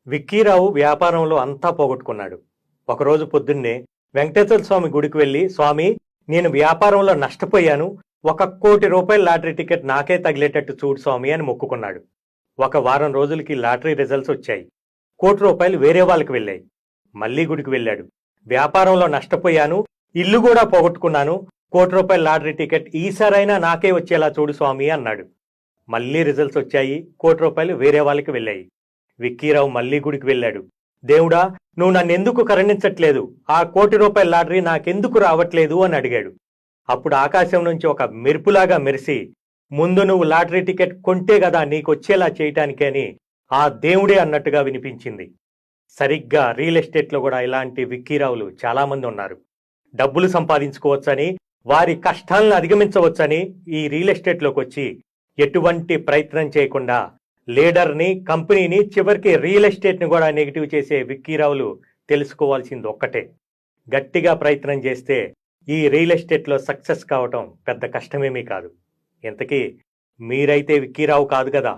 విక్కీరావు వ్యాపారంలో అంతా పోగొట్టుకున్నాడు. ఒకరోజు పొద్దున్నే వెంకటేశ్వర స్వామి గుడికి వెళ్లి, స్వామి, నేను వ్యాపారంలో నష్టపోయాను, ₹1,00,00,000 లాటరీ టికెట్ నాకే తగిలేటట్టు చూడు స్వామి అని మొక్కుకున్నాడు. ఒక వారం రోజులకి లాటరీ రిజల్ట్స్ వచ్చాయి. ₹1,00,00,000 వేరే వాళ్ళకి వెళ్ళాయి. మళ్లీ గుడికి వెళ్ళాడు. వ్యాపారంలో నష్టపోయాను, ఇల్లు కూడా పోగొట్టుకున్నాను, ₹1,00,00,000 లాటరీ టికెట్ ఈసారైనా నాకే వచ్చేలా చూడు స్వామి అన్నాడు. మళ్లీ రిజల్ట్స్ వచ్చాయి. ₹1,00,00,000 వేరే వాళ్ళకి వెళ్ళాయి. విక్కీరావు మళ్లీ గుడికి వెళ్ళాడు. దేవుడా, నువ్వు నన్నెందుకు కరుణించట్లేదు? ఆ ₹1,00,00,000 లాటరీ నాకెందుకు రావట్లేదు అని అడిగాడు. అప్పుడు ఆకాశం నుంచి ఒక మెరుపులాగా మెరిసి, ముందు నువ్వు లాటరీ టికెట్ కొంటే గదా నీకొచ్చేలా చేయటానికి అని ఆ దేవుడే అన్నట్టుగా వినిపించింది. సరిగ్గా రియల్ ఎస్టేట్లో కూడా ఇలాంటి విక్కీరావులు చాలా మంది ఉన్నారు. డబ్బులు సంపాదించుకోవచ్చని, వారి కష్టాలను అధిగమించవచ్చని ఈ రియల్ ఎస్టేట్లోకి వచ్చి ఎటువంటి ప్రయత్నం చేయకుండా లీడర్ని, కంపెనీని, చివరికి రియల్ ఎస్టేట్ని కూడా నెగిటివ్ చేసే విక్కీరావులు తెలుసుకోవాల్సింది ఒక్కటే: గట్టిగా ప్రయత్నం చేస్తే ఈ రియల్ ఎస్టేట్లో సక్సెస్ కావటం పెద్ద కష్టమేమీ కాదు. ఇంతకీ మీరైతే విక్కీరావు కాదు కదా?